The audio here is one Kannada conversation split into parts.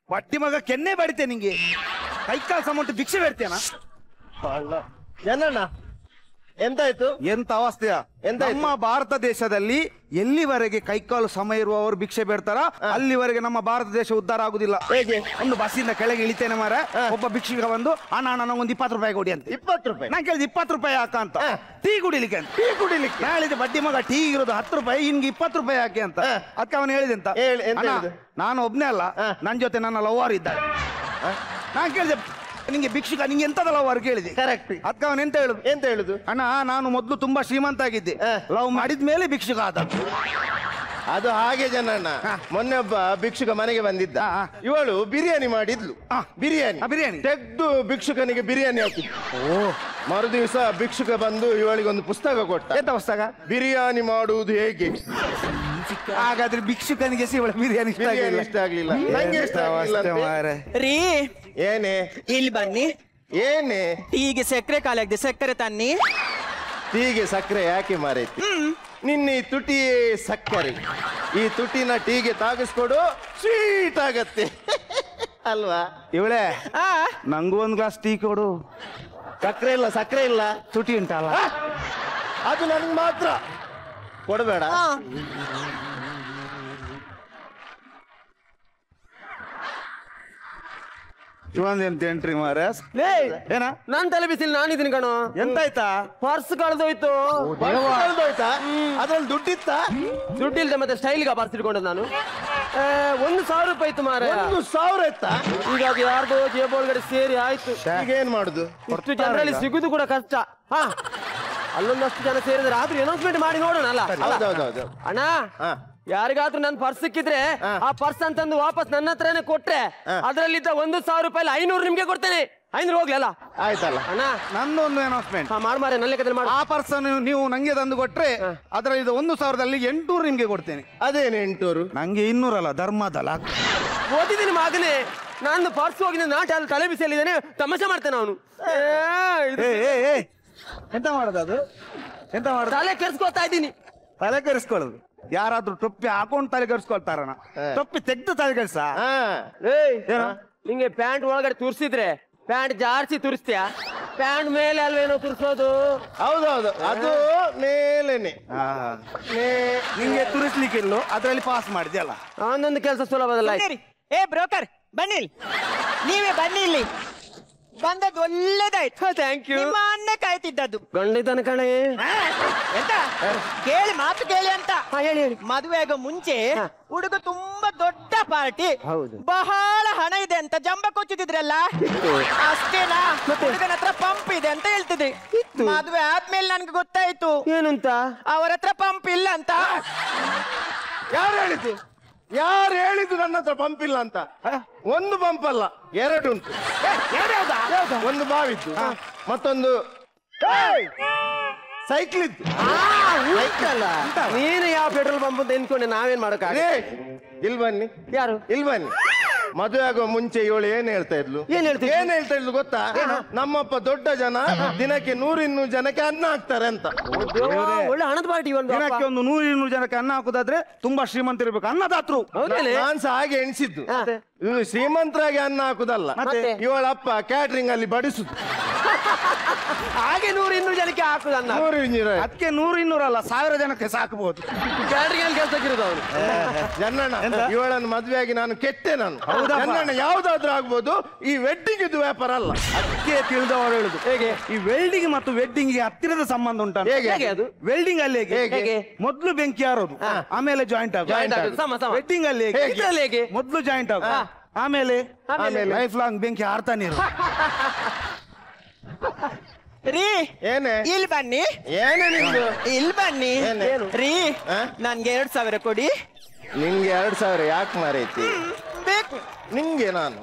ಪಟ್ಟಿ ಮಗ ಕೆನ್ನೆ ಬಡಿತೆ ನಿಂಗೆ ಕೈಕಾಲ್ ಸಮಂಟು ಭಿಕ್ಷೆ ಬೇಡ್ತೇನಾ ಜನಣ್ಣ ಎಂತಾಯ್ತು? ಎಂತ ಅವಸ್ಥೆಯ ನಮ್ಮ ಭಾರತ ದೇಶದಲ್ಲಿ ಎಲ್ಲಿವರೆಗೆ ಕೈಕಾಲು ಸಮ ಇರುವವರು ಭಿಕ್ಷೆ ಬೇಡ್ತಾರ ಅಲ್ಲಿವರೆಗೆ ನಮ್ಮ ಭಾರತ ದೇಶ ಉದ್ಧಾರ ಆಗುದಿಲ್ಲ. ಹೇಗೆ? ಒಂದು ಬಸ್ಸಿಂದ ಕೆಳಗೆ ಇಳಿತೇನೆ ಮಾರ, ಒಬ್ಬ ಭಿಕ್ಷಿಕ ಬಂದು ಅಣ್ಣ ನನಗೊಂದು 20 ರೂಪಾಯಿ ಕೊಡಿ ಅಂತ. 20 ರೂಪಾಯಿ? ನಾನು ಕೇಳಿದ 20 ರೂಪಾಯಿ ಹಾಕ ಅಂತ. ಟೀ ಕುಡಿಲಿಕ್ಕೆ ಅಂತ. ಟೀ ಕುಡಿಲಿಕ್ಕೆ ನಾ ಹೇಳಿದೆ ಬಡ್ಡಿ ಮಗ ಟೀ ಇರೋದು 10 ರೂಪಾಯಿ, ಇನ್ಗೆ 20 ರೂಪಾಯಿ ಹಾಕಿ ಅಂತ. ಅದಕ್ಕೆ ಅವನು ಹೇಳಿದೆ ಅಂತ, ನಾನು ಒಬ್ನೇ ಅಲ್ಲ ನನ್ ಜೊತೆ ನನ್ನ ಲವರ್ ಇದ್ದಾರೆ. ನಾನ್ ಕೇಳಿದೆ ನಿಂಗೆ ಭಿಕ್ಷುಕ ನಿಂಗೆ ಎಂತದ ಲವರ್ ಕೇಳಿದೆ. ಕರೆಕ್ಟ್. ಅದಕ್ಕೆ ಅವನು ಎಂತ ಹೇಳುದು ಅಣ್ಣ ನಾನು ಮೊದ್ಲು ತುಂಬಾ ಶ್ರೀಮಂತ ಆಗಿದ್ದೆ, ಲವ್ ಮಾಡಿದ ಮೇಲೆ ಭಿಕ್ಷುಕ ಆದ. ಅದು ಹಾಗೆ ಜನಣ್ಣ. ಮೊನ್ನೆ ಒಬ್ಬ ಭಿಕ್ಷುಕ ಮನೆಗೆ ಬಂದಿದ್ದ, ಇವಳು ಬಿರಿಯಾನಿ ಮಾಡಿದ್ಲು. ಬಿರಿಯಾನಿ ತೆಗ್ದು ಭಿಕ್ಷುಕನಿಗೆ ಬಿರಿಯಾನಿ ಹಾಕಿದ್ಲು. ಮರು ದಿವಸ ಭಿಕ್ಷುಕ ಬಂದು ಇವಳಿಗೆ ಒಂದು ಪುಸ್ತಕ ಕೊಟ್ಟ. ಎಂತ ಪುಸ್ತಕ? ಬಿರಿಯಾನಿ ಮಾಡುವುದು ಹೇಗೆ. ಹಾಗಾದ್ರೆ ಭಿಕ್ಷುಕನಿಗೆ ಬಿರಿಯಾನಿ ಇಷ್ಟ ಆಗ್ಲಿಲ್ಲ, ನಂಗೆ ಇಷ್ಟ ಆಗ್ಲಿಲ್ಲ. ರೀ ಏನೇ ಇಲ್ಲಿ ಬನ್ನಿ. ಏನೇ ಟೀಗೆ ಸಕ್ಕರೆ ಖಾಲಿಯಾಗಿದೆ, ಸಕ್ಕರೆ ತನ್ನಿ. ಟೀಗೆ ಸಕ್ಕರೆ ಯಾಕೆ ಮಾರೈತಿ? ನಿನ್ನ ಈ ತುಟಿಯೇ ಸಕ್ಕರೆ. ಈ ತುಟಿನ ಟೀಗೆ ತಾಗಿಸ್ಕೊಡು, ಸ್ವೀಟ್ ಆಗತ್ತೆ ಅಲ್ವಾ? ಇವಳೆ ನಂಗೂ ಒಂದ್ ಗ್ಲಾಸ್ ಟೀ ಕೊಡು. ಸಕ್ಕರೆ ಇಲ್ಲ ತುಟಿ ಉಂಟಲ್ಲ, ಅದು ನನ್ಗೆ ಮಾತ್ರ ಕೊಡಬೇಡ. ಎಂಟ್ರಿ ಮಾರ ಏನ ನಾನ್ ತಲೆ ಬಿಸಿಲ್ ನಾನಿದ್ದೀನಿ ಕಣೋ. ಎಂತಾಯ್ತಾ? ಪರ್ಸ್ ಕಳೆದೋಯ್ತು. ಅದ್ರಲ್ಲಿ ದುಡ್ಡಿತ್ತ? ದುಡ್ಡಿಲ್ದೆ ಮತ್ತೆ ಸ್ಟೈಲ್ಗೆ ಪರ್ಸ್ ಇಟ್ಕೊಂಡ ನಾನು. 1,000 ರೂಪಾಯಿ ಇತ್ತು ಮಾರ. 1,000 ಇತ್ತ? ಈಗ ಅದು ಯಾರ್ದು ಜೇಬ್ ಒಳಗಡೆ ಸೇರಿ ಆಯ್ತು. ಈಗ ಏನ್ ಮಾಡುದು? ಇಷ್ಟು ಜನರಲ್ಲಿ ಸಿಗುದು ಕೂಡ ಕಷ್ಟ. ಅಲ್ಲೊಂದಷ್ಟು ಜನ ಸೇರಿದ್ರೆ ಆದ್ರೂ ಅನೌನ್ಸ್ಮೆಂಟ್ ಮಾಡಿ ನೋಡೋಣ ಅಲ್ಲ. ಅಣ್ಣ ಯಾರಿಗಾದ್ರೂ ನನ್ ಪರ್ಸ್ ಸಿಕ್ಕಿದ್ರೆ ಆ ಪರ್ಸ್ ಅಂತಂದು ವಾಪಸ್ ನನ್ನ ಹತ್ರನೇ ಕೊಟ್ರೆ ಅದ್ರಲ್ಲಿದ್ದ 1,000 ರೂಪಾಯಿ 500 ನಿಮ್ಗೆ ಕೊಡ್ತೇನೆ. 500 ಹೋಗ್ಲಿ ಅಲ್ಲ? ಆಯ್ತಲ್ಲ ಅಣ್ಣ. ನಂದೊಂದು ಅನೌನ್ಸ್ಮೆಂಟ್ ಮಾಡ್ ನನ್ನ ಲೆಕ್ಕದಲ್ಲಿ ಮಾಡಿ. ಆ ಪರ್ಸ್ ನೀವು ನಂಗೆ ತಂದು ಕೊಟ್ರೆ ಅದರಲ್ಲಿ 1,000ದಲ್ಲಿ 800 ನಿಮ್ಗೆ ಕೊಡ್ತೇನೆ. ಅದೇನು 800? ನಂಗೆ 200 ಅಲ್ಲ, ಧರ್ಮದಲ್ಲ. ಓದಿದ್ದೀನಿ ಮಗನೇ, ನಾನು ಪರ್ಸ್ ಹೋಗಿ ನಾಟ ಅಲ್ಲಿ ತಲೆ ಬಿಸಿಯಲ್ಲಿದ್ದೇನೆ, ತಮಾಷೆ ಮಾಡ್ತೇನೆ ಅವನು. ಎಂತ ಮಾಡೋದು ಅದು? ಎಂತ ಮಾಡೋದು? ತಲೆ ಕೆರ್ಸ್ಕೊತಾ ಇದ್ದೀನಿ. ತಲೆ ಕೆರೆಸ್ಕೊಳ್ಳೋದು? ಯಾರಾದ್ರೂ ಟೊಪ್ಪಿ ಹಾಕೊಂಡು ತಲೆ ಕೆರೆಸ್ಕೊಳ್ತಾರಣ? ಟೊಪ್ಪಿ ತೆಗ್ದು ತಲೆ ಕೆಲ್ಸ. ನಿಂಗೆ ಪ್ಯಾಂಟ್ ಒಳಗಡೆ ತುರ್ಸಿದ್ರೆ ಪ್ಯಾಂಟ್ ಜಾರ್ಸಿ ತುರಿಸ್ತೀಯ? ಪ್ಯಾಂಟ್ ಮೇಲೆ ಅಲ್ವೇನೋ ತುರ್ಸೋದು? ಹೌದೌದು, ಅದು ಮೇಲೇನೆ. ನಿಂಗೆ ತುರಿಸ್ಲಿಕ್ಕಿಲ್ಲ, ಅದ್ರಲ್ಲಿ ಪಾಸ್ ಮಾಡಿದ್ಯಲ್ಲ. ಒಂದೊಂದು ಕೆಲಸ ಸುಲಭದಲ್ಲ. ಏ ಬ್ರೋಕರ್ ಬನ್ನಿ, ನೀವೇ ಬನ್ನಿ ಇಲ್ಲಿ. ಬಂದದ್ದು ಒಳ್ಳೇದಾಯ್ತು. Thank you. ನಿಮ್ಮ ಅಣ್ಣ ಕಾಯ್ತಿದ್ದದ್ದು. ಗಂಡಿದ್ದಾನೆ ಕಣೆ. ಎಂತ ಕೇಳಿ ಮಾತು ಕೇಳಿ ಅಂತ. ಹೇಳಿ. ಮದುವೆ ಆಗೋ ಮುಂಚೆ ಹುಡುಗ ತುಂಬಾ ದೊಡ್ಡ ಪಾರ್ಟಿ, ಹೌದು, ಬಹಳ ಹಣ ಇದೆ ಅಂತ ಜಂಬ ಕೊಚ್ಚಿದ್ರಲ್ಲ, ಅಷ್ಟೇನಾ? ಹುಡುಗನ ಹತ್ರ ಪಂಪ್ ಇದೆ ಅಂತ ಹೇಳ್ತಿದ್ರಿ. ಮದುವೆ ಆದ್ಮೇಲೆ ನನ್ಗೆ ಗೊತ್ತಾಯ್ತು ಏನಂತ. ಅವರ ಹತ್ರ ಪಂಪ್ ಇಲ್ಲ ಅಂತ. ಯಾರು ಹೇಳಿದ್ದು ನನ್ನ ಹತ್ರ ಪಂಪ್ ಇಲ್ಲ ಅಂತ? ಒಂದು ಪಂಪ್ ಅಲ್ಲ, 2 ಉಂಟು. ಒಂದು ಬಾವಿತ್ತು, ಮತ್ತೊಂದು ಸೈಕಲ್ ಇತ್ತು. ನೀನು ಯಾವ ಪೆಟ್ರೋಲ್ ಪಂಪ್ ಅಂತ ಎನ್ಕೊಂಡೆ, ನಾವೇನ್ ಮಾಡಕ. ಇಲ್ಲಿ ಬನ್ನಿ. ಯಾರು? ಇಲ್ಲಿ ಬನ್ನಿ. ಮದುವೆ ಆಗುವ ಮುಂಚೆ ಇವಳು ಏನ್ ಹೇಳ್ತಾ ಇದ್ಲು ಗೊತ್ತಾ? ನಮ್ಮಪ್ಪ ದೊಡ್ಡ ಜನ, ದಿನಕ್ಕೆ 100-200 ಜನಕ್ಕೆ ಅನ್ನ ಹಾಕ್ತಾರೆ ಅಂತ. ಒಳ್ಳೆ ಹಣದ ಪಾರ್ಟಿ. ದಿನಕ್ಕೆ ಒಂದು 100-200 ಜನಕ್ಕೆ ಅನ್ನ ಹಾಕುದಾದ್ರೆ ತುಂಬಾ ಶ್ರೀಮಂತ ಇರ್ಬೇಕು, ಅನ್ನದಾತ್ರು. ನಾನ್ ಸಹ ಹಾಗೆ ಎಣಿಸಿದ್ದು. ಇದು ಶ್ರೀಮಂತರಾಗಿ ಅನ್ನ ಹಾಕುದಲ್ಲ, ಇವಳಪ್ಪ ಕ್ಯಾಟ್ರಿಂಗ್ ಅಲ್ಲಿ ಬಡಿಸುದು. ಹಾಗೆ 100-200 ಜನಕ್ಕೆ ಹಾಕುದನ್ನ. ಅದಕ್ಕೆ 100-200 ಅಲ್ಲ, 1000 ಜನಕ್ಕೆ ಸಾಕಬಹುದು. ಕ್ಯಾಟ್ರಿಂಗ್ ಅಲ್ಲಿ ಕೆಲಸಕ್ಕಿರೋದು ಅವನು. ಜನ್ನಣ್ಣ, ಇವಳನ್ನು ಮದುವೆಯಾಗಿ ನಾನು ಕೆಟ್ಟೆ. ನಾನು ಜನ್ನಣ್ಣ ಯಾವ್ದಾದ್ರು ಆಗ್ಬೋದು, ಈ ವೆಡ್ಡಿಂಗ್ ಇದು ವ್ಯಾಪಾರ ಅಲ್ಲ. ಅದಕ್ಕೆ ತಿಳಿದವರು ಹೇಳುದು. ಹೇಗೆ ಈ ವೆಲ್ಡಿಂಗ್ ಮತ್ತು ವೆಡ್ಡಿಂಗ್ ಗೆ ಹತ್ತಿರದ ಸಂಬಂಧ ಉಂಟು? ಹೇಗೆ ಅದು? ವೆಲ್ಡಿಂಗ್ ಅಲ್ಲಿ ಹೇಗೆ ಮೊದ್ಲು ಬೆಂಕಿ ಹಾರೋದು, ಆಮೇಲೆ ಜಾಯಿಂಟ್ ಆಗೋದು. ವೆಡ್ಡಿಂಗ್ ಅಲ್ಲಿ ಹೇಗೆ ಮೊದ್ಲು ಜಾಯಿಂಟ್ ಆಗೋದು, ಆಮೇಲೆ ಲೈಫ್ ಲಾಂಗ್ ಬೆಂಕಿ ಹಾರ್ತಾನೆ ಇರೋದು. ರೀ ಏನೇ ಇಲ್ಲಿ ಬನ್ನಿ. ಏನೇ ನಿಮ್ದು? ಇಲ್ಲಿ ಬನ್ನಿ ರೀ, ನನ್ಗೆ 2,000 ಕೊಡಿ. ನಿಂಗೆ 2,000 ಯಾಕೆ ಮಾರೈತಿ? ಬೇಕು ನಿಂಗೆ ನಾನು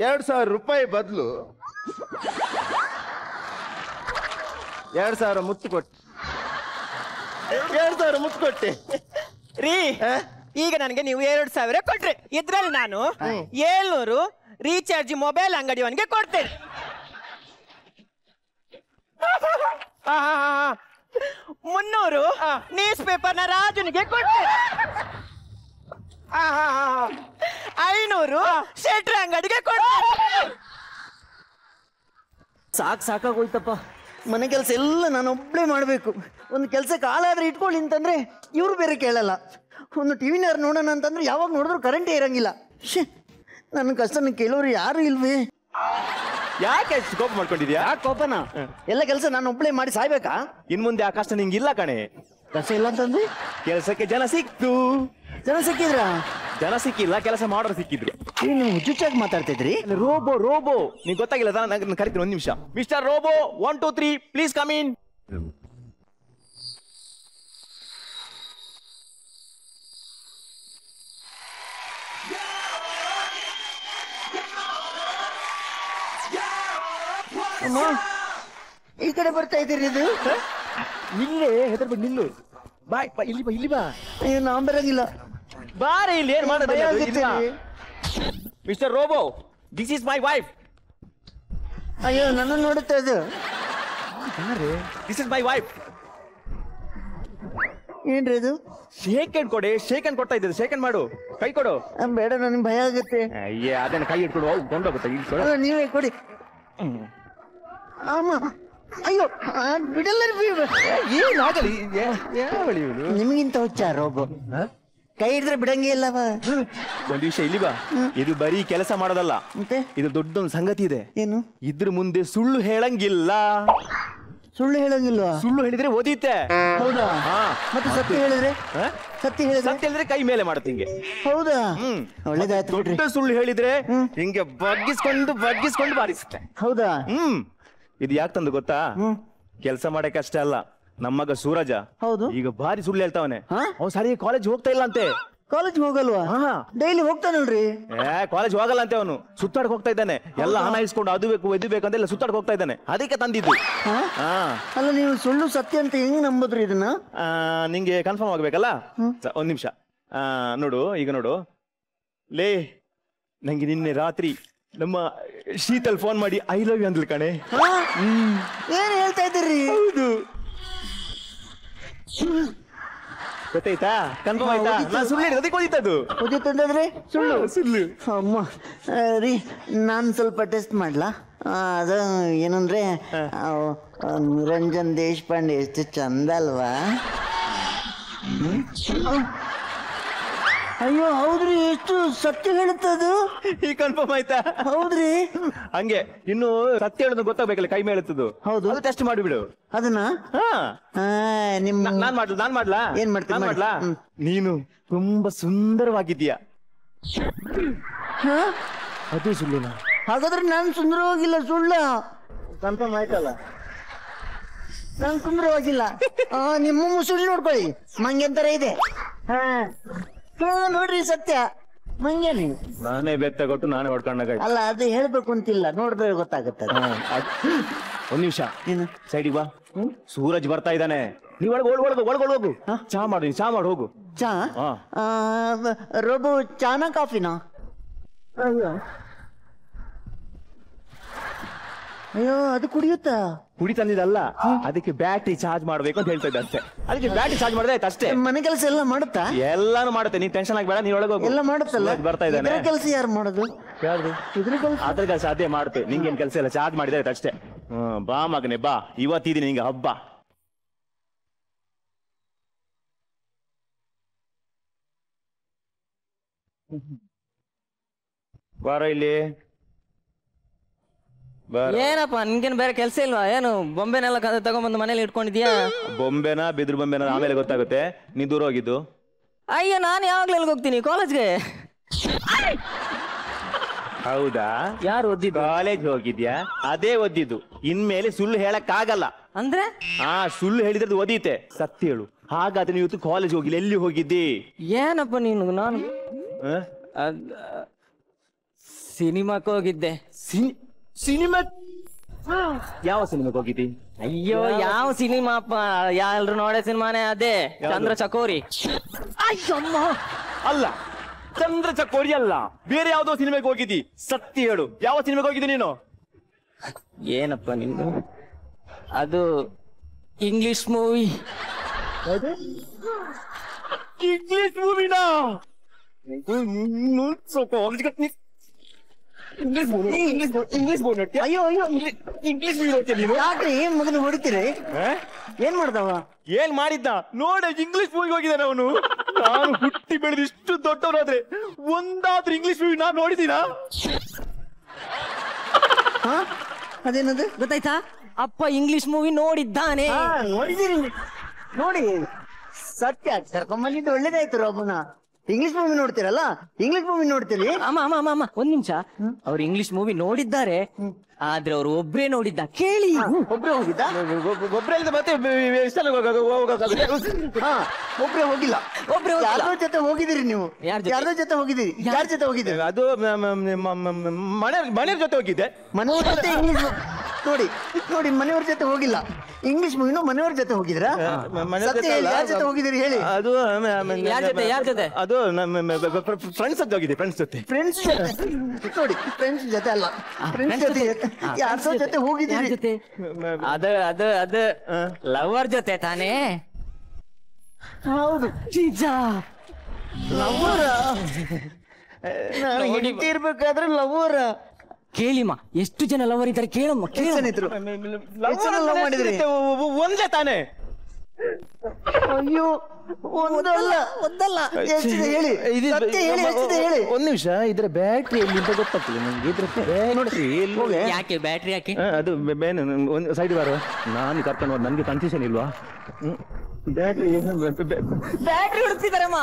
2,000 ರೂಪಾಯಿ ಬದಲು 2,000 ಮುತ್ತು ಕೊಟ್ಟೆ. 2,000 ಮುತ್ತು ಕೊಟ್ಟೆ ರೀ. ಈಗ ನನಗೆ ನೀವು 2,000 ಕೊಟ್ರಿ, ಇದ್ರಲ್ಲಿ ನಾನು 700 ರೀಚಾರ್ಜ್ ಮೊಬೈಲ್ ಅಂಗಡಿಯವನಿಗೆ ಕೊಡ್ತೇನೆ. 300 ನ್ಯೂಸ್ ಪೇಪರ್ನ ರಾಜುನಿಗೆ ಕೊಟ್ಟೆ. 500 ಶೆಟ್ರ ಅಂಗಡಿಗೆ ಕೊಟ್ಟೆ. ಸಾಕಾಗೋಯ್ತಪ್ಪ. ಮನೆ ಕೆಲಸ ಎಲ್ಲ ನಾನು ಒಬ್ಬಳೇ ಮಾಡಬೇಕು. ಒಂದು ಕೆಲಸಕ್ಕೆ ಆಳಾದ್ರೆ ಇಟ್ಕೊಳ್ಳಿ ಅಂತಂದ್ರೆ ಇವರು ಬೇರೆ ಕೇಳಲ್ಲ. ಒಂದು ಟಿವಿನಾರು ನೋಡೋಣ ಅಂತಂದ್ರೆ ಯಾವಾಗ ನೋಡಿದ್ರು ಕರೆಂಟೇ ಇರಂಗಿಲ್ಲ. ನನ್ನ ಕಷ್ಟನ ಕೇಳೋರು ಯಾರು ಇಲ್ವೇ? ಯಾಕೆ ಕೋಪ ಮಾಡ್ಕೊಂಡಿದ್ಯಾ? ಯಾಕೆ ಕೋಪನ? ಎಲ್ಲ ಕೆಲಸ ನಾನು ಒಬ್ಬಳೇ ಮಾಡಿ ಸಾಯ್ಬೇಕಾ? ಇನ್ ಮುಂದೆ ಆ ಕಷ್ಟ ನಿಂಗಿಲ್ಲ ಕಣೆ. ಕಷ್ಟ ಇಲ್ಲ ಅಂತಂದ್ರೆ ಕೆಲಸಕ್ಕೆ ಜನ ಸಿಕ್ತು. ಜನ ಸಿಕ್ಕಿದ್ರ? ಜನ ಸಿಕ್ಕಿಲ್ಲ, ಕೆಲಸ ಮಾಡೋರು ಸಿಕ್ಕಿದ್ರು. ನೀವು ಹುಚ್ಚುಚ್ಚಾಗಿ ಮಾತಾಡ್ತಿದ್ರಿ. ರೋಬೋ ನೀನ್ ಗೊತ್ತಾಗಿಲ್ಲ, ನಾನು ಕರಿತೀನಿ. 1 ನಿಮಿಷ. Mister robo 1 2 3 please come in. ಅಮ್ಮ ಈ ಕಡೆ ಬರ್ತಾ ಇದ್ದೀರಿ? ಇದು ನಿಲ್ಲೇ, ಹೆದರ್ಬೇಡ, ನಿಲ್ಲು. ಬಾ ಇಲ್ಲಿ ಬಾ. ಅಯ್ಯೋ ನಾನ್ ಬರಂಗಿಲ್ಲ. ಬಾರೆ ಇಲ್ಲಿ. ಏನ್ ಮಾಡೋದು? ಭಯ ಆಗುತ್ತೆ. Mister robo, this is my wife. ಅಯ್ಯೋ ನನ್ನ ನೋಡುತ್ತಾ ಇದು. This is my wife. ಏನ್ರಿ ಇದು? ಶೇಕ್ ಹ್ಯಾಂಡ್ ಕೊಡೆ. ಶೇಕ್ ಹ್ಯಾಂಡ್ ಕೊಡ್ತಾ ಇದ್ದೆ. ಶೇಕ್ ಹ್ಯಾಂಡ್ ಮಾಡು. ಕೈ ಕೊಡು. ಬೇಡ, ನನಗೆ ಭಯ ಆಗುತ್ತೆ. ಅಯ್ಯೇ, ಅದನ್ನ ಕೈ ಇಟ್ಕೊಡು. ಹೋಗಿ ಕೊಂಡೋಗುತ್ತೆ. ಅಲ್ಲ, ನೀವೇ ಕೊಡಿ. ಅಮ್ಮ ಅಯ್ಯೋ ಬಿಡಲ್ಲ. ಏನಾಗಲಿ? ಯಾವಳಿ ಇವಳು? ನಿಮಗಿಂತ ಹುಚ್ಚ ರೋಬೋ. ಕೈ ಹಿಡಿದ್ರೆ ಬಿಡಂಗೇ ಇಲ್ಲವ. ಒಂದ್ ವಿಷಯ, ಇಲ್ಲಿ ಬಾ. ಇದು ಬರೀ ಕೆಲಸ ಮಾಡೋದಲ್ಲ, ಮತ್ತೆ ಇದು ದೊಡ್ಡೊಂದು ಸಂಗತಿ ಇದೆ. ಏನು? ಇದ್ರ ಮುಂದೆ ಸುಳ್ಳು ಹೇಳಂಗಿಲ್ಲ. ಸುಳ್ಳು ಹೇಳಂಗಿಲ್ವಾ? ಸುಳ್ಳು ಹೇಳಿದ್ರೆ ಓದಿತ್ತೆ. ಹೌದಾ? ಮತ್ತೆ ಸತ್ಯ ಹೇಳಿದ್ರೆ? ಸತ್ಯ ಹೇಳಿದ್ರೆ? ಸತ್ಯ ಹೇಳಿದ್ರೆ ಕೈ ಮೇಲೆ ಮಾಡುತ್ತೆ ಹಿಂಗೆ. ಹೌದಾ? ಒಳ್ಳೇದಾಯ್ತು ಬಿಡ್ರಿ. ದೊಡ್ಡ ಸುಳ್ಳು ಹೇಳಿದ್ರೆ ಹಿಂಗೆ ಬಗ್ಗಿಸ್ಕೊಂಡು ಬಾರಿಸುತ್ತೆ. ಹೌದಾ? ಇದು ಯಾಕೆ ತಂದು ಗೊತ್ತಾ? ಕೆಲಸ ಮಾಡಕ್ಕೆ ಅಷ್ಟೇ ಅಲ್ಲ, ನಮ್ಮಗ ಸೂರಜ ಹೌದು ಈಗ ಭಾರಿ ಸುಳ್ಳು ಹೇಳ್ತಾವನೆ. ಅವ್ನು ಸರಿ ಕಾಲೇಜ್ ಹೋಗ್ತಾ ಇಲ್ಲ ಅಂತೆ. ಕಾಲೇಜ್ ಹೋಗಲ್ವಾ? ಡೈಲಿ ಹೋಗ್ತಾನಲ್ರಿ. ಕಾಲೇಜ್ ಹೋಗಲ್ಲ ಅಂತೆ. ಅವನು ಸುತ್ತಾಡಕ್ ಹೋಗ್ತಾ ಇದ್ದಾನೆ. ಎಲ್ಲ ಹಣ ಇಸ್ಕೊಂಡು ಅದು ಬೇಕು ಇದು ಬೇಕು ಅಂತೆಲ್ಲ ಸುತ್ತಾಡಕ್ ಹೋಗ್ತಾ ಇದ್ದಾನೆ. ಅದಕ್ಕೆ ತಂದಿದ್ದು. ಅಲ್ಲ, ನೀವು ಸುಳ್ಳು ಸತ್ಯ ಅಂತ ಹೆಂಗ್ ನಂಬುದ್ರಿ ಇದನ್ನ? ನಿಂಗೆ ಕನ್ಫರ್ಮ್ ಆಗ್ಬೇಕಲ್ಲ. 1 ನಿಮಿಷ ನೋಡು. ಈಗ ನೋಡು ಲೇ, ನಂಗೆ ನಿನ್ನೆ ರಾತ್ರಿ ನಮ್ಮ ಶೀತಲ್ ಫೋನ್ ಮಾಡಿ ಐ ಲವ್ ಯು ಅಂದ್ಲು ಕಣೆ. ಏನ್ ಹೇಳ್ತಾ ಇದ್ದೀರಿ? ಹೌದು, ಗೊತ್ತಾಯ್ತಾ? ಕನ್ಫರ್ಮ್ ಆಯ್ತಾ? ನಾನು ಸುಳ್ಳು ಹೇಳಿದ್ರೆ ಅದಕ್ಕೆ ಓದಿತ್ತದು. ಓದಿತ್ತಂದ್ರೆ ಸುಳ್ಳು? ಸುಳ್ಳು. ಅಮ್ಮ ರೀ, ನಾನು ಸ್ವಲ್ಪ ಟೆಸ್ಟ್ ಮಾಡ್ಲಾ? ಅದು ಏನಂದ್ರೆ ನಿರಂಜನ್ ದೇಶಪಾಂಡೆ ಎಷ್ಟು ಚಂದ ಅಲ್ವಾ? ಅಯ್ಯೋ ಹೌದ್ರಿ, ಎಷ್ಟು ಸತ್ಯ ಹೇಳುತ್ತದು. ಈಗ ಕನ್ಫರ್ಮ್ ಆಯ್ತಾ? ಹೌದ್ರಿ. ಹಂಗೆ ಇನ್ನು ಸತ್ಯ ಹೇಳೋದು ಗೊತ್ತಾಗ್ಬೇಕಲ್ಲ, ಕೈ ಮೇಲೆ ಎತ್ತದು. ಹೌದು, ಅದು ಟೆಸ್ಟ್ ಮಾಡಿಬಿಡು ಅದನ್ನ. ನಿಮ್ ನಾನ್ ಮಾಡ್ಲಾ? ಏನ್ ಮಾಡ್ಲಾ? ನೀನು ತುಂಬಾ ಸುಂದರವಾಗಿದ್ದೀಯ. ಅದು ಸುಳ್ಳುನಾ? ಹಾಗಾದ್ರೆ ನಾನು ಸುಂದರವಾಗಿಲ್ಲ. ಸುಳ್ಳ? ಕನ್ಫರ್ಮ್ ಆಯ್ತಲ್ಲ, ನಾನು ಸುಂದರವಾಗಿಲ್ಲ. ನಿಮ್ಮ ಸುಳ್ಳು ನೋಡ್ಕೊಳ್ಳಿ, ಮಂಗೆ ತರ ಇದೆ. ನೋಡ್ರಿ ಸತ್ಯ ಮಂಗೇನಿ. ನಾನೇ ಬೆತ್ತ ಕೊಟ್ಟು ನಾನೇ ಹೊಡ್ಕೊಂಡಾಗ. ಅಲ್ಲ, ಅದು ಹೇಳ್ಬೇಕು ಅಂತಿಲ್ಲ, ನೋಡಿದ್ರೆ ಗೊತ್ತಾಗುತ್ತೆ. 1 ನಿಮಿಷ ಸೈಡಿಗೆ ಬಾ. ಸೂರಜ್ ಬರ್ತಾ ಇದ್ದಾನೆ. ನೀವ್ ಒಳಗೋಗು. ಚಾ ಮಾಡು ಹೋಗು. ಚಾ? ರೋಬೋ ಚಾನಾ ಕಾಫಿನಾ? ಅಯ್ಯೋ, ಅದು ಕುಡಿಯುತ್ತಾ? ಕುಡಿ ತಂದಿದ್ದಲ್ಲ, ಅದಕ್ಕೆ ಬ್ಯಾಟ್ರಿ ಚಾರ್ಜ್ ಮಾಡ್ಬೇಕು ಅಂತ ಹೇಳ್ತಾ ಇದ್ದೆ ಅಷ್ಟೇ. ಅದಕ್ಕೆ ಬ್ಯಾಟ್ರಿ ಚಾರ್ಜ್ ಮಾಡಿದ್ರೆ ಆಯ್ತು ಅಷ್ಟೇ. ಮನೆ ಕೆಲಸ ಎಲ್ಲ ಮಾಡುತ್ತಾ? ಎಲ್ಲಾನು ಮಾಡುತ್ತೆ, ನೀನ್ ಟೆನ್ಷನ್ ಆಗ್ಬೇಡ. ನೀನ್ ಒಳಗೋಗು. ಎಲ್ಲ ಮಾಡುತ್ತಲ್ಲ. ಬರ್ತಾ ಇದ್ದಾನೆ. ಕೆಲಸ ಯಾರು ಮಾಡೋದು? ಯಾರ್ದು? ಇದ್ರ ಕೆಲಸ. ಅದ್ರ ಕೆಲಸ ಅದೇ ಮಾಡುತ್ತೆ. ನಿಂಗೇನ್ ಕೆಲಸ ಇಲ್ಲ, ಚಾರ್ಜ್ ಮಾಡಿದ್ರೆ ಆಯ್ತು ಅಷ್ಟೇ. ಬಾ ಮಗನೆ ಬಾ, ಇವತ್ತಿದ್ದೀನಿ ನಿಂಗೆ ಹಬ್ಬ. ಬಾರ ಇಲ್ಲಿ. ಏನಪ್ಪ ನಿನ್ಗೇನು ಬೇರೆ ಕೆಲಸ ಇಲ್ವಾ? ಏನು ಬೊಂಬೆನೆಲ್ಲ ತಗೊಂಡ್ಬಂದು ಮನೇಲಿ ಇಟ್ಕೊಂಡಿದ್ಯಾ? ಬೊಂಬೆನಾ ಬಿದ್ರು ಬೊಂಬೆನಾ ಆಮೇಲೆ ಗೊತ್ತಾಗುತ್ತೆ. ನೀ ದೂರ ಹೋಗಿದ್ದು. ಅಯ್ಯೋ, ನಾನು ಯಾವಾಗ್ಲೂ ಎಲ್ಲಿಗೆ ಹೋಗ್ತೀನಿ? ಕಾಲೇಜ್ಗೆ. ಹೌದಾ? ಯಾರು ಓದಿದ್ದು? ಕಾಲೇಜ್ ಹೋಗಿದ್ಯಾ? ಅದೇ ಓದಿದ್ದು. ಇನ್ಮೇಲೆ ಸುಳ್ಳು ಹೇಳಕ್ ಆಗಲ್ಲ. ಅಂದ್ರೆ? ಸುಳ್ಳು ಹೇಳಿದ್ರೆ ಓದಿತೆ. ಸತ್ಯ ಹೇಳು. ಹಾಗಾದ್ರೆ ನೀವು ಇವತ್ತು ಕಾಲೇಜ್ ಹೋಗಿಲ್ಲ, ಎಲ್ಲಿ ಹೋಗಿದ್ದಿ? ಏನಪ್ಪ ನೀನು? ನಾನು ಸಿನಿಮಾಕ್ಕೆ ಹೋಗಿದ್ದೆ. ಸಿನಿಮಾ? ಯಾವ ಸಿನಿಮಾಕ್ಕೆ ಹೋಗಿದ್ದಿ? ಅಯ್ಯೋ, ಯಾವ ಸಿನಿಮಾ ಅಪ್ಪ? ಎಲ್ರು ನೋಡೋ ಸಿನಿಮಾನೇ ಅದೇ, ಚಂದ್ರ ಚಕೋರಿ. ಅಲ್ಲ, ಚಂದ್ರ ಚಕೋರಿ ಅಲ್ಲ, ಬೇರೆ ಯಾವ್ದೋ ಸಿನಿಮಾಗೆ ಹೋಗಿದ್ದಿ. ಸತ್ಯ ಹೇಳು, ಯಾವ ಸಿನಿಮಾಗೆ ಹೋಗಿದ್ದಿ ನೀನು? ಏನಪ್ಪ ನಿಂದು? ಅದು ಇಂಗ್ಲಿಷ್ ಮೂವಿ. ಇಂಗ್ಲಿಷ್ ಮೂವಿನಾ? ಅಯ್ಯೋ ಅಯ್ಯೋ ಇಂಗ್ಲಿಷ್ ಮೂವಿ ನೋಡ್ತೀಯ ನೀನು? ಯಾಕ್ರಿ ಮಗನ ಹೊಡಿತೀರಿ? ಏನ್ ಮಾಡ್ದವ? ಏನ್ ಮಾಡಿದ್ದ ನೋಡ, ಇಂಗ್ಲಿಷ್ ಮೂವಿಗೆ ಹೋಗಿದ್ದಾನೆ ಅವನು. ನಾನು ಹುಟ್ಟಿ ಬೆಳೆದು ಇಷ್ಟು ದೊಡ್ಡವನಾದ್ರೆ ಒಂದಾದ್ರೂ ಇಂಗ್ಲಿಷ್ ಮೂವಿ ನಾನು ನೋಡಿದೀನ? ಅದೇನದು ಗೊತ್ತಾಯ್ತಾ? ಅಪ್ಪ ಇಂಗ್ಲಿಷ್ ಮೂವಿ ನೋಡಿದ್ದಾನೆ. ನೋಡಿದಿರಿ ನೋಡಿ, ಸತ್ಯ ಕರ್ಕೊಂಬಂದಿದ್ದು ಒಳ್ಳೇದಾಯ್ತು ಒಬ್ಬನ. ಇಂಗ್ಲಿಷ್ ಮೂವಿ ನೋಡ್ತೀರಲ್ಲ, ಇಂಗ್ಲಿಷ್ ಮೂವಿ ನೋಡ್ತೀರಿ? ಅಮ್ಮ ಅಮ್ಮ ಅಮ್ಮ ಅಮ್ಮ ಒಂದ್ ನಿಮಿಷ. ಅವ್ರು ಇಂಗ್ಲಿಷ್ ಮೂವಿ ನೋಡಿದ್ದಾರೆ, ಆದ್ರೆ ಅವ್ರು ಒಬ್ರೇ ನೋಡಿದ್ದ. ಕೇಳಿ. ಒಬ್ರೇ ಹೋಗಿದ್ದ? ಒಬ್ಬರೇ ಮತ್ತೆ ಒಬ್ರೇ ಹೋಗಿಲ್ಲ. ಒಬ್ರೇ ಯಾರ ಜೊತೆ ಹೋಗಿದ್ದೀರಿ ನೀವು? ಯಾರ ಜೊತೆ ಹೋಗಿದ್ದೀರಿ? ಯಾರ ಜೊತೆ ಹೋಗಿದ್ದೀರಿ? ಅದು ಮನೆಯವ್ರ ಜೊತೆ ಹೋಗಿದ್ದೆ. ಮನೆಯವ್ರ ಜೊತೆ ಇಂಗ್ಲಿಷ್ ನೋಡಿ ನೋಡಿ, ಮನೆಯವ್ರ ಜೊತೆ ಹೋಗಿಲ್ಲ, ಇಂಗ್ಲಿಷ್ ಮೂವಿನೂ ಮನೆಯವ್ರ ಜೊತೆ ಹೋಗಿದ್ದೀರಾ? ಸತ್ಯ ಹೇಳಿ, ಯಾರ ಜೊತೆ ಹೋಗಿದ್ದೀರಿ ಹೇಳಿ? ಅದು ಯಾರ ಜೊತೆ? ಅದು ಫ್ರೆಂಡ್ಸ್ ಜೊತೆ ಹೋಗಿದೆ. ಫ್ರೆಂಡ್ಸ್ ಜೊತೆ. ಫ್ರೆಂಡ್ಸ್ ಜೊತೆ ನೋಡಿ, ಫ್ರೆಂಡ್ಸ್ ಜೊತೆ ಅಲ್ಲ, ಫ್ರೆಂಡ್ಸ್ ಜೊತೆ ಯಾರ ಜೊತೆ ಹೋಗಿದ್ದೀರಿ? ಅದ ಲವರ್ ಜೊತೆ ತಾನೇ? ಹೌದು. ನಿಜ. ಲವರ? ನಾನು ಇರ್ಬೇಕಾದ್ರೆ ಲವರ? ಕೇಳಿಮ್ಮ, ಎಷ್ಟು ಜನ ಲವರ್ ಇದ್ದಾರೆ ಕೇಳಮ್ಮ. ಕೇಳಿದ್ರು ಲವ್ ಮಾಡಿದ್ರಿ? ಒಂದೇ ತಾನೇ? ಅಯ್ಯೋ, ಒಂದಲ್ಲ ಒಂದಲ್ಲ. ಎಷ್ಟಿದೆ ಹೇಳಿ? ಸತ್ಯ ಹೇಳಿ, ಎಷ್ಟಿದೆ ಹೇಳಿ? ಒಂದ್ ನಿಮಿಷ, ಇದ್ರ ಬ್ಯಾಟ್ರಿ ಎಲ್ಲಿ ಅಂತ ಗೊತ್ತಾಗ್ತಿಲ್ಲ ನಂಗೆ. ಇದ್ರ ಬ್ಯಾಟ್ರಿ ಎಲ್ಲಿ? ಯಾಕೆ ಬ್ಯಾಟ್ರಿ ಯಾಕೆ? ಅದು ಒಂದು ಸೈಡ್ ಬಾರು, ನಾನು ಕರ್ಕೊಂಡು ಹೋದ್, ನನ್ಗೆ ಕನ್ಫ್ಯೂಷನ್ ಇಲ್ವಾ? ಬ್ಯಾಟ್ರಿ ಹುಡುಕ್ತಿದಾರಮ್ಮ.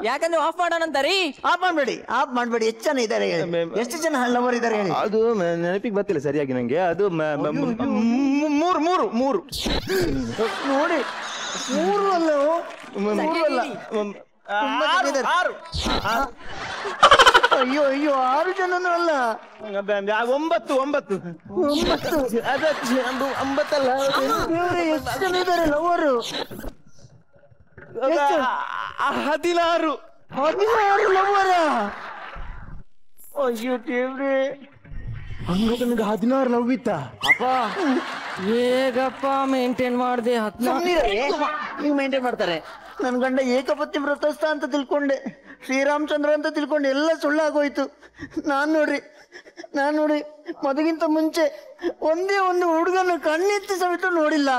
ಯಾಕಂದ್ರೆ ಆಫ್ ಮಾಡೋಣಂತಾರೀ. ಆಫ್ ಮಾಡ್ಬೇಡಿ. ಎಷ್ಟು ಜನ ಇದ್ದಾರೆ ಹೇಳಿ? ಎಷ್ಟು ಜನ ಲವರ್ ಇದ್ದಾರೆ ಹೇಳಿ? ಅದು ನೆನಪಿಗೆ ಬರ್ತಿಲ್ಲ ಸರಿಯಾಗಿ ನಂಗೆ. ಅದು ಮೂರು ನೋಡಿ, ಮೂರು ಅಲ್ಲ, ಆರು. ಅಯ್ಯೋ ಅಯ್ಯೋ, 6 ಜನನೂ ಅಲ್ಲ, 9 9 ದೇವ್ರೇ, ಎಷ್ಟು ಜನ ಇದ್ದಾರೆ ಲವರು? 16 ಲವರ? ಅಯ್ಯೋ ದೇವ್ರೇ, ಹಂಗ ನನಗೆ 16 ಲವ್ ಇತ್ತ. ಅಪ್ಪ ಹೇಗಪ್ಪ ಮೇಂಟೈನ್ ಮಾಡಿದೆ? ನೀವು ಮೇಂಟೈನ್ ಮಾಡ್ತಾರೆ. ನನ್ನ ಗಂಡ ಏಕಪತ್ನಿ ವ್ರತಸ್ಥ ಅಂತ ತಿಳ್ಕೊಂಡೆ, ಶ್ರೀರಾಮಚಂದ್ರ ಅಂತ ತಿಳ್ಕೊಂಡೆ, ಎಲ್ಲ ಸುಳ್ಳಾಗೋಯ್ತು. ನಾನು ನೋಡಿ ಮದುಗಿಂತ ಮುಂಚೆ ಒಂದೇ ಒಂದು ಹುಡುಗನ ಕಣ್ಣೆತ್ತಿ ಸಮೇತ ನೋಡಿಲ್ಲ.